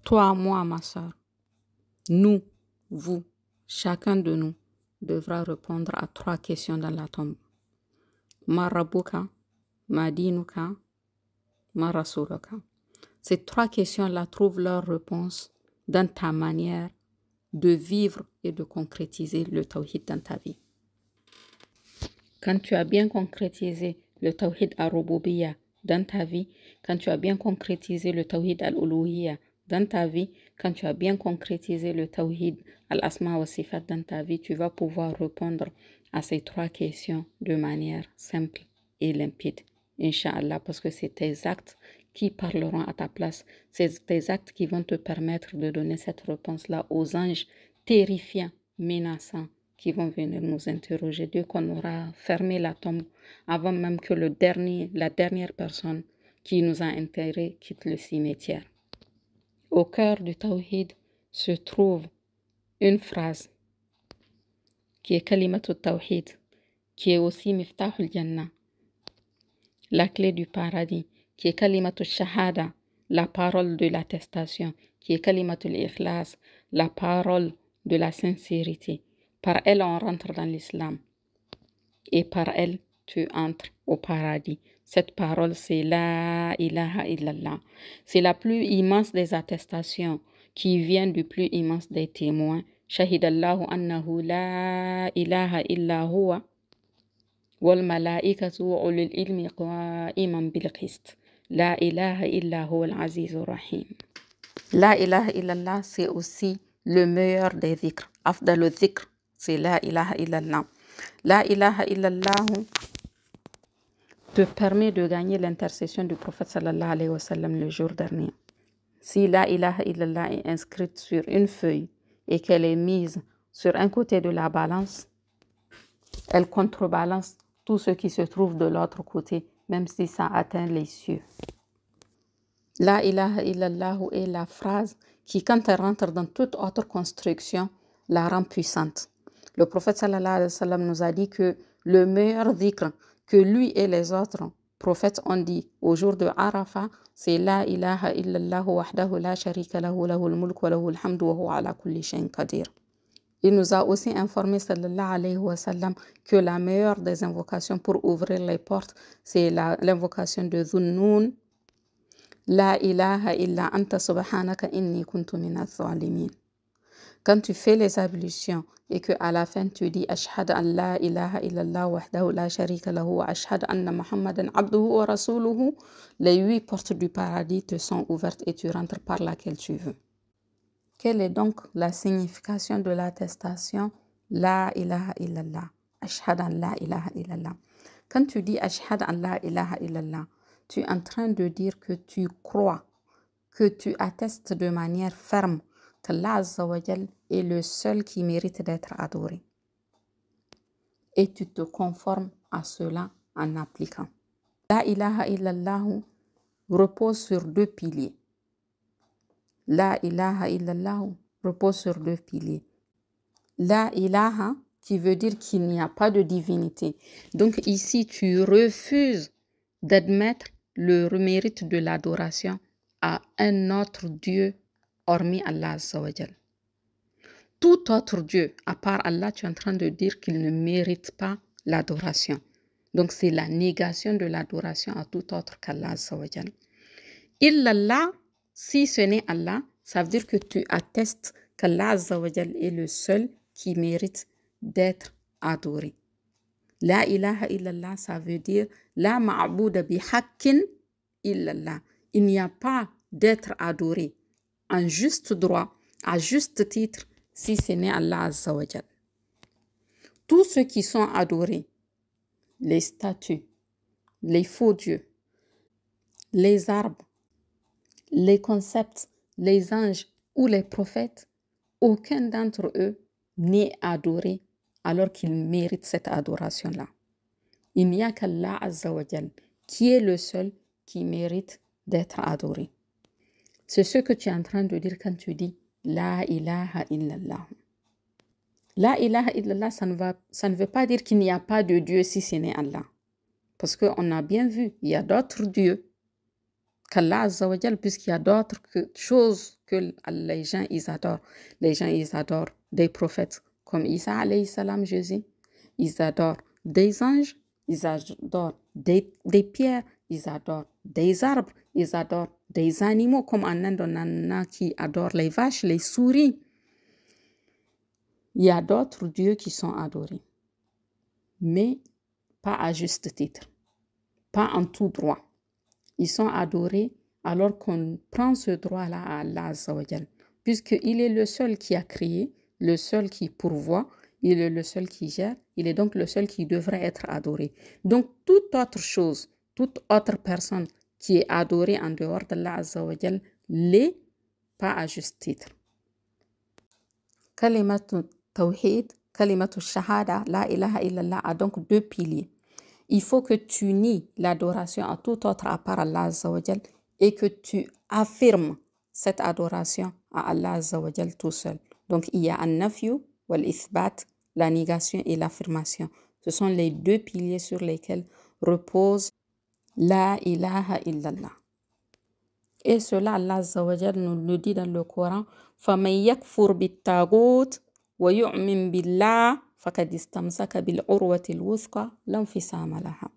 toi, moi, ma soeur, nous, vous, chacun de nous devra répondre à 3 questions dans la tombe. Ma rabbuka, ma dinuka, ma rasuluka. Ces 3 questions-là trouvent leur réponse dans ta manière de vivre et de concrétiser le tawhid dans ta vie. Quand tu as bien concrétisé le tawhid al-rububiyya dans ta vie, quand tu as bien concrétisé le tawhid al-uluhiyya dans ta vie, quand tu as bien concrétisé le tawhid al-asma wa sifat dans ta vie, tu vas pouvoir répondre à ces 3 questions de manière simple et limpide. Inch'Allah, parce que c'est tes actes qui parleront à ta place. C'est tes actes qui vont te permettre de donner cette réponse-là aux anges terrifiants, menaçants, qui vont venir nous interroger dès qu'on aura fermé la tombe, avant même que la dernière personne qui nous a enterrés quitte le cimetière. Au cœur du tawhid se trouve une phrase qui est kalimatul tawhid, qui est aussi miftahul jannah, la clé du paradis, qui est kalimatul shahada, la parole de l'attestation, qui est kalimatul ikhlas, la parole de la sincérité. Par elle, on rentre dans l'islam. Et par elle, tu entres au paradis. Cette parole, c'est la ilaha illallah. C'est la plus immense des attestations qui vient du plus immense des témoins. Shahidallahu annahu la ilaha illa huwa wal malaikatu wa ulul ilmi qa'iman bil qist. La ilaha illa huwa al-azizur rahim. La ilaha illallah, c'est aussi le meilleur des dhikrs. Afdalu dhikr, c'est la ilaha illallah. La ilaha illallah te permet de gagner l'intercession du prophète sallallahu alayhi wa sallam le jour dernier. Si la ilaha illallah est inscrite sur une feuille et qu'elle est mise sur un côté de la balance, elle contrebalance tout ce qui se trouve de l'autre côté, même si ça atteint les cieux. La ilaha illallah est la phrase qui, quand elle rentre dans toute autre construction, la rend puissante. Le prophète sallallahu alayhi wa sallam nous a dit que le meilleur dhikr que lui et les autres prophètes ont dit au jour de Arafah, c'est la ilaha illallah wahdahu la sharika lahu lahul mulk wa lahul hamdu wa huwa ala kulli shay'in qadir. Il nous a aussi informé sallallahu alayhi wa sallam que la meilleure des invocations pour ouvrir les portes, c'est l'invocation de Dhunnoun, la ilaha illa anta subhanaka inni kuntu minaz zalimin. Quand tu fais les ablutions et que à la fin tu dis ashhadu an la ilaha illallah wahdahu la sharika lahu wa ashhadu anna muhammadan abduhu wa rasuluhu, les 8 portes du paradis te sont ouvertes et tu rentres par laquelle tu veux. Quelle est donc la signification de l'attestation la ilaha illallah? Ashhadu an la ilaha illallah. Quand tu dis ashhadu an la ilaha illallah, tu es en train de dire que tu crois, que tu attestes de manière ferme qu'Allah Azza wa Jal est le seul qui mérite d'être adoré. Et tu te conformes à cela en appliquant. La ilaha illallah repose sur 2 piliers. La ilaha illallah repose sur 2 piliers. La ilaha qui veut dire qu'il n'y a pas de divinité. Donc ici, tu refuses d'admettre le mérite de l'adoration à un autre Dieu hormis Allah Azza wa Jal. Tout autre Dieu, à part Allah, tu es en train de dire qu'il ne mérite pas l'adoration. Donc c'est la négation de l'adoration à tout autre qu'Allah Azza wa Jal. Illallah, si ce n'est Allah, ça veut dire que tu attestes qu'Allah Azza wa Jal est le seul qui mérite d'être adoré. La ilaha illallah, ça veut dire la ma'bouda bi haqqin illallah. Il n'y a pas d'être adoré en juste droit, à juste titre, si ce n'est Allah Azza wa Jal. Tous ceux qui sont adorés, les statues, les faux dieux, les arbres, les concepts, les anges ou les prophètes, aucun d'entre eux n'est adoré alors qu'il mérite cette adoration-là. Il n'y a qu'Allah Azza wa Jal qui est le seul qui mérite d'être adoré. C'est ce que tu es en train de dire quand tu dis La ilaha illallah. La ilaha illallah, ça ne veut pas dire qu'il n'y a pas de Dieu si ce n'est Allah. Parce qu'on a bien vu, il y a d'autres dieux qu'Allah Azza wa Jal, puisqu'il y a d'autres choses que les gens, ils adorent. Les gens, ils adorent des prophètes, comme Isa alayhi salam, Jésus. Ils adorent des anges, ils adorent des pierres, ils adorent des arbres, ils adorent des animaux, comme en Inde, on en a qui adorent les vaches, les souris. Il y a d'autres dieux qui sont adorés, mais pas à juste titre, pas en tout droit. Ils sont adorés alors qu'on prend ce droit-là à Allah Azza wa Jal, puisqu'il est le seul qui a créé, le seul qui pourvoit, il est le seul qui gère, il est donc le seul qui devrait être adoré. Donc toute autre chose, toute autre personne qui est adorée en dehors d'Allah Azza wa Jal l'est pas à juste titre. Kalimatu Tawhid, Kalimatu Shahada, La ilaha illallah a donc deux piliers. Il faut que tu nies l'adoration à tout autre à part Allah Azza wa Jal et que tu affirmes cette adoration à Allah Azza wa Jal tout seul. Donc il y a an-nafyu wal-ithbat, la négation et l'affirmation. Ce sont les deux piliers sur lesquels repose La ilaha illallah. Et cela, Allah Azza wa Jal nous le dit dans le Coran, فَمَنْ يَكْفُرْ بِالتَّاغُوتِ وَيُؤْمِنْ بِاللَّهِ فَقَدِ اسْتَمْسَكَ بِالْعُرْوَةِ الْوُثْقَى لَا انْفِصَامَ لَهَا.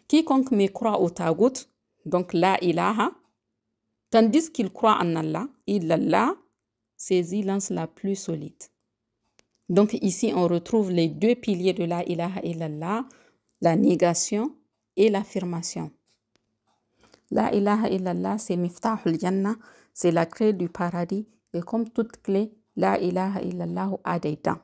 Quiconque me croit au tagout, donc la ilaha, tandis qu'il croit en Allah, illallah, saisit l'anse la plus solide. Donc ici, on retrouve les deux piliers de la ilaha illallah, la négation et l'affirmation. La ilaha illallah, c'est miftahul jannah, c'est la clé du paradis. Et comme toute clé, la ilaha illallah a des dents.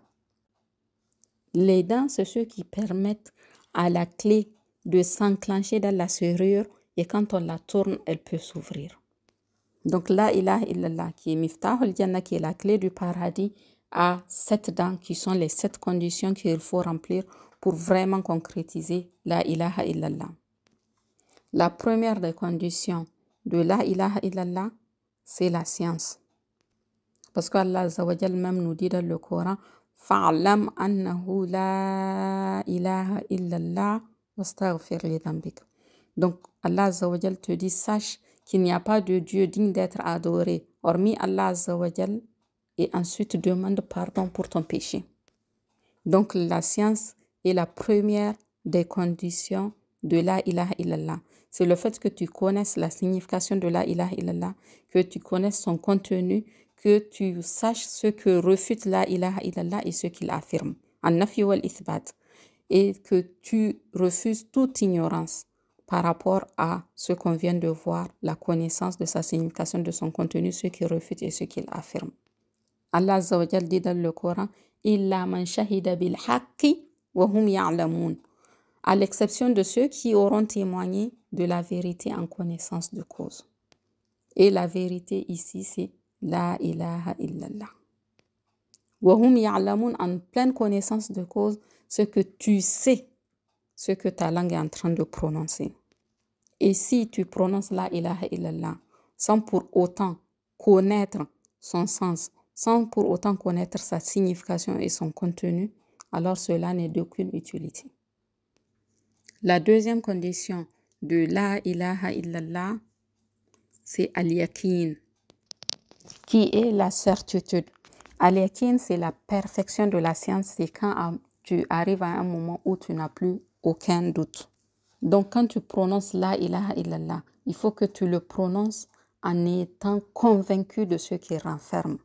Les dents, c'est ceux qui permettent à la clé de s'enclencher dans la serrure et quand on la tourne, elle peut s'ouvrir. Donc la ilaha illallah, qui est miftahul jannah, qui est la clé du paradis, a 7 dents qui sont les 7 conditions qu'il faut remplir pour vraiment concrétiser la ilaha illallah. La première des conditions de la ilaha illallah, c'est la science. Parce qu'Allah Azza wa Jal même nous dit dans le Coran, fa'lam annahu la ilaha illallah wastaghfir li dhanbik. Donc Allah Azza wa Jal te dit, sache qu'il n'y a pas de Dieu digne d'être adoré, hormis Allah Azza wa Jal, et ensuite demande pardon pour ton péché. Donc la science est la première des conditions de la ilaha illallah. C'est le fait que tu connaisses la signification de la ilaha illallah, que tu connaisses son contenu, que tu saches ce que refute la ilaha illallah et ce qu'il affirme, an-nafy wal-ithbat, et que tu refuses toute ignorance par rapport à ce qu'on vient de voir, la connaissance de sa signification, de son contenu, ce qu'il refute et ce qu'il affirme. Allah Azza wa Jal dit dans le Coran, illa man shahida bil haqqi wa hum ya'lamun, à l'exception de ceux qui auront témoigné de la vérité en connaissance de cause. Et la vérité ici, c'est la ilaha illallah. Wa hum ya'lamun, en pleine connaissance de cause, ce que tu sais, ce que ta langue est en train de prononcer. Et si tu prononces la ilaha illallah sans pour autant connaître son sens, sans pour autant connaître sa signification et son contenu, alors cela n'est d'aucune utilité. La deuxième condition de la ilaha illallah, c'est al-yaqin, qui est la certitude. Al-yaqin, c'est la perfection de la science, c'est quand tu arrives à un moment où tu n'as plus aucun doute. Donc quand tu prononces la ilaha illallah, il faut que tu le prononces en étant convaincu de ce qu'il renferme.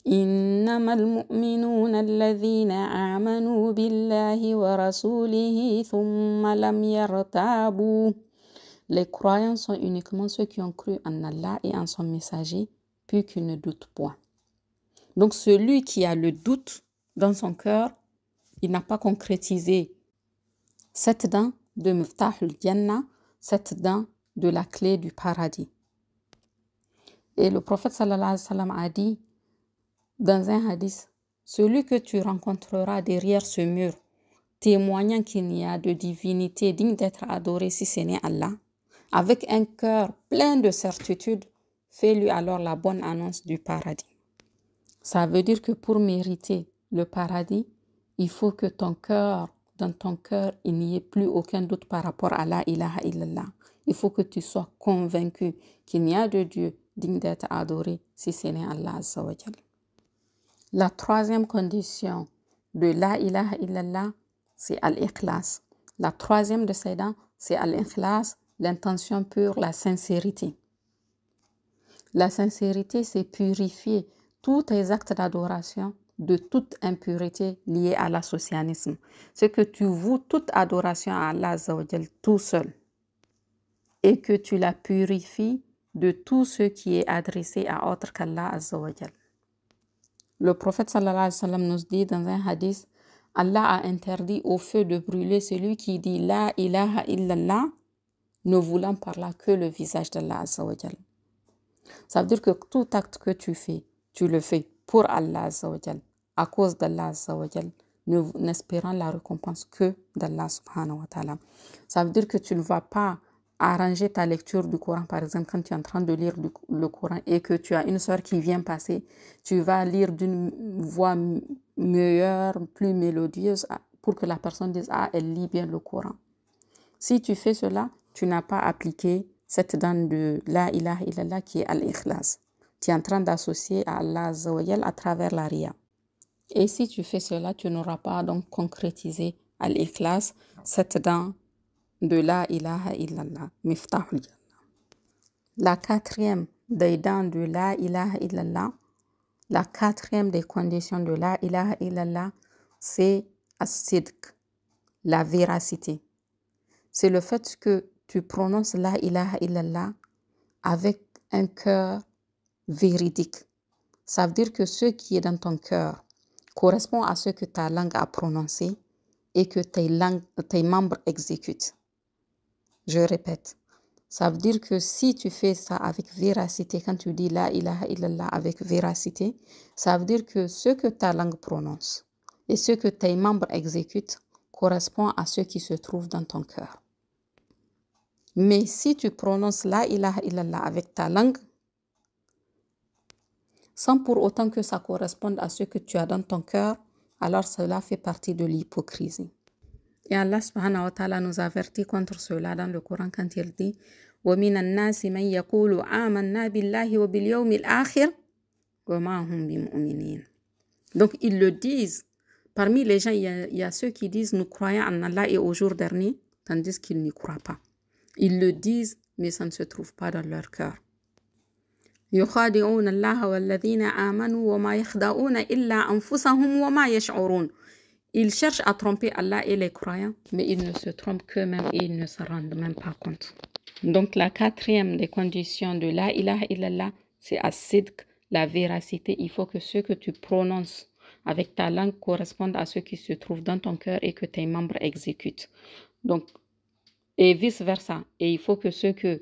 إنما المؤمنون الذين آمنوا بالله ورسوله ثم لم يرتابوا. Les croyants sont uniquement ceux qui ont cru en Allah et en son messager, puis qui ne doutent point. Donc celui qui a le doute dans son cœur, il n'a pas concrétisé cette dent de Miftahul Jannah, cette dent de la clé du paradis. Et le prophète sallallahu alayhi wa sallam a dit dans un hadith, celui que tu rencontreras derrière ce mur, témoignant qu'il n'y a de divinité digne d'être adorée si ce n'est Allah, avec un cœur plein de certitude, fais-lui alors la bonne annonce du paradis. Ça veut dire que pour mériter le paradis, il faut que dans ton cœur, il n'y ait plus aucun doute par rapport à la ilaha illallah. Il faut que tu sois convaincu qu'il n'y a de Dieu digne d'être adoré si ce n'est Allah Azza wa Jal. La troisième condition de la ilaha illallah, c'est al-ikhlas. La troisième de ces dents, c'est al-ikhlas, l'intention pure, la sincérité. La sincérité, c'est purifier tous tes actes d'adoration de toute impureté liée à l'associanisme. C'est que tu voues toute adoration à Allah Azza wa Jal tout seul et que tu la purifies de tout ce qui est adressé à autre qu'Allah Azza wa Jal. Le prophète sallallahu alayhi wa sallam nous dit dans un hadith, Allah a interdit au feu de brûler celui qui dit la ilaha illallah, ne voulant par là que le visage d'Allah Azza wa Jal. Ça veut dire que tout acte que tu fais, tu le fais pour Allah Azza wa Jal, à cause d'Allah Azza wa Jal, n'espérant la récompense que d'Allah subhanahu wa ta'ala. Ça veut dire que tu ne vas pas arranger ta lecture du Coran, par exemple, quand tu es en train de lire le Coran et que tu as une sœur qui vient passer, tu vas lire d'une voix meilleure, plus mélodieuse, pour que la personne dise « Ah, elle lit bien le Coran ». Si tu fais cela, tu n'as pas appliqué cette dent de la ilaha illallah qui est al-ikhlas. Tu es en train d'associer à Allah Azza wa Jal à travers la riya. Et si tu fais cela, tu n'auras pas donc concrétisé al-ikhlas, cette dent de la ilaha illallah, miftahul jannah. La quatrième des dents de la ilaha illallah, la quatrième des conditions de la ilaha illallah, c'est as-sidq, la véracité. C'est le fait que tu prononces la ilaha illallah avec un cœur véridique. Ça veut dire que ce qui est dans ton cœur correspond à ce que ta langue a prononcé et que tes membres exécutent. Je répète, ça veut dire que si tu fais ça avec véracité, quand tu dis la ilaha illallah avec véracité, ça veut dire que ce que ta langue prononce et ce que tes membres exécutent correspond à ce qui se trouve dans ton cœur. Mais si tu prononces la ilaha illallah avec ta langue, sans pour autant que ça corresponde à ce que tu as dans ton cœur, alors cela fait partie de l'hypocrisie. Et Allah subhanahu wa ta'ala nous avertit contre cela dans le Coran quand il dit وَمِنَ النَّاسِ مَنْ يَقُولُ آمَنَّا بِاللَّهِ وَبِالْيَوْمِ الْآخِرِ وَمَا هُمْ بِمُؤْمِنِينَ. Donc ils le disent. Parmi les gens, il y a ceux qui disent nous croyons en Allah et au jour dernier, tandis qu'ils n'y croient pas. Ils le disent, mais ça ne se trouve pas dans leur cœur. يُخَادِعُونَ اللَّهَ وَالَّذِينَ آمَنُوا وَمَا يَخْدَعُونَ إِلَّا أَنفُسَهُمْ وَمَا يَشْعُرُونَ. Ils cherchent à tromper Allah et les croyants, mais ils ne se trompent qu'eux-mêmes et ils ne se rendent même pas compte. Donc la quatrième des conditions de la ilaha illallah, c'est as-sidq, la véracité. Il faut que ce que tu prononces avec ta langue corresponde à ce qui se trouve dans ton cœur et que tes membres exécutent. Donc, et vice-versa. Et il faut que ce que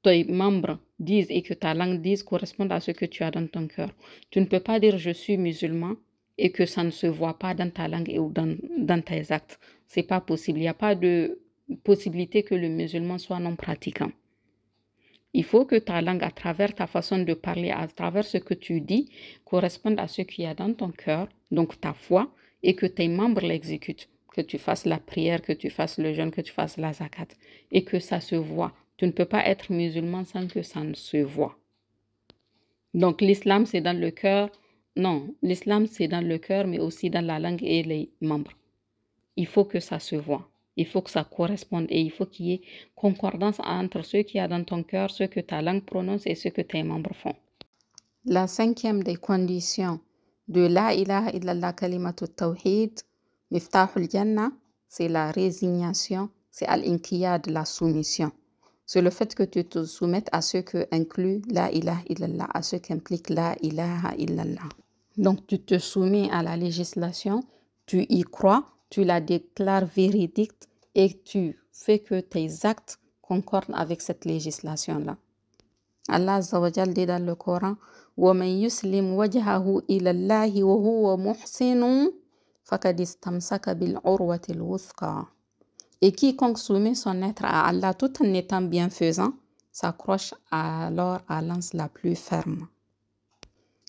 tes membres disent et que ta langue dise correspondent à ce que tu as dans ton cœur. Tu ne peux pas dire je suis musulman et que ça ne se voit pas dans ta langue ou dans tes actes. C'est pas possible. Il n'y a pas de possibilité que le musulman soit non pratiquant. Il faut que ta langue, à travers ta façon de parler, à travers ce que tu dis, corresponde à ce qu'il y a dans ton cœur, donc ta foi, et que tes membres l'exécutent. Que tu fasses la prière, que tu fasses le jeûne, que tu fasses la zakat, et que ça se voit. Tu ne peux pas être musulman sans que ça ne se voit. Donc l'islam, c'est dans le cœur. Non, l'islam, c'est dans le cœur, mais aussi dans la langue et les membres. Il faut que ça se voit. Il faut que ça corresponde et il faut qu'il y ait concordance entre ce qu'il y a dans ton cœur, ce que ta langue prononce et ce que tes membres font. La cinquième des conditions de la ilaha illallah kalimatu tawhid, miftahul jannah, c'est la résignation, c'est al-inqiyad, la soumission. C'est le fait que tu te soumettes à ce que inclut la ilaha illallah, à ce qu'implique la ilaha illallah. Donc tu te soumets à la législation, tu y crois, tu la déclares véridique et tu fais que tes actes concordent avec cette législation-là. Allah Azza wa Jal dit dans le Coran وَمَنْ يُسْلِمْ وَجْهَهُ إِلَى اللَّهِ وَهُوَ مُحْسِنٌ فَقَدِ اسْتَمْسَكَ بِالْعُرْوَةِ الْوُثْقَى. Et quiconque soumet son être à Allah tout en étant bienfaisant s'accroche alors à l'anse la plus ferme.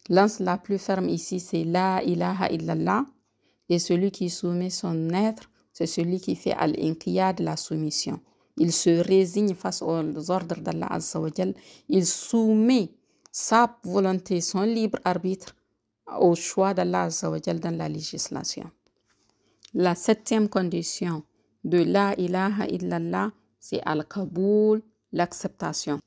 L'anse la plus ferme ici, c'est la ilaha illallah. Et celui qui soumet son être, c'est celui qui fait al-inqiyad, la soumission. il se résigne face aux ordres d'Allah Azza wa Jal, il soumet sa volonté, son libre arbitre au choix d'Allah Azza wa Jal dans la législation. La 7e condition de la ilaha illallah, c'est al-kaboul, l'acceptation.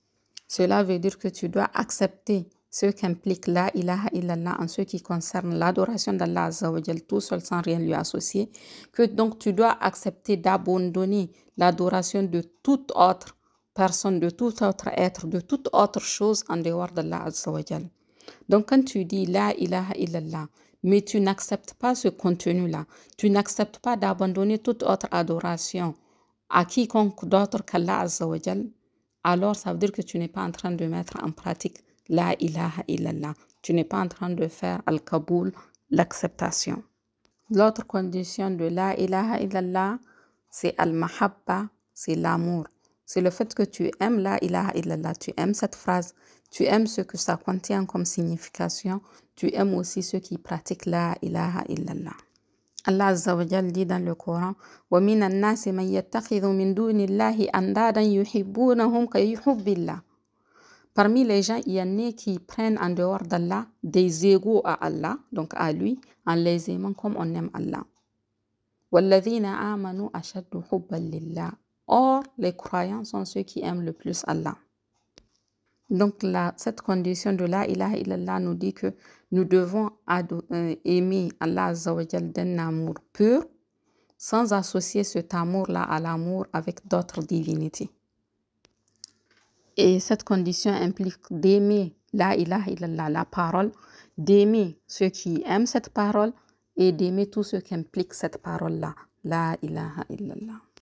Cela veut dire que tu dois accepter ce qu'implique la ilaha illallah en ce qui concerne l'adoration d'Allah Azza wa Jal, tout seul sans rien lui associer, que donc tu dois accepter d'abandonner l'adoration de toute autre personne, de tout autre être, de toute autre chose en dehors d'Allah Azza wa Jal. Donc quand tu dis la ilaha illallah, mais tu n'acceptes pas ce contenu-là, tu n'acceptes pas d'abandonner toute autre adoration à quiconque d'autre qu'Allah Azza wa Jal, alors ça veut dire que tu n'es pas en train de mettre en pratique la ilaha illallah. Tu n'es pas en train de faire al-kaboul, l'acceptation. L'autre condition de la ilaha illallah, c'est al-mahabba, c'est l'amour. C'est le fait que tu aimes la ilaha illallah, tu aimes cette phrase, tu aimes ce que ça contient comme signification, tu aimes aussi ceux qui pratiquent la ilaha illallah. Allah Azza wa Jal dit dans le Coran, وَمِنَ النَّاسِ مَنْ يَتَّخِذُ مِنْ دُونِ اللَّهِ أَنْدَادًا يُحِبُّونَهُمْ كَيُحِبِّ اللَّهِ. Parmi les gens, il y en a qui prennent en dehors d'Allah des égaux à Allah, donc à lui, en les aimant comme on aime Allah. وَالَّذِينَ آمَنُوا أَشَدُّ حُبًّا لِلَّهِ. Or, les croyants sont ceux qui aiment le plus Allah. Donc, cette condition de la ilaha illallah nous dit que nous devons aimer Allah Azza wa Jal d'un amour pur, sans associer cet amour-là à l'amour avec d'autres divinités. Et cette condition implique d'aimer la ilaha illallah, la parole, d'aimer ceux qui aiment cette parole et d'aimer tout ce qu'implique cette parole-là, la ilaha illallah.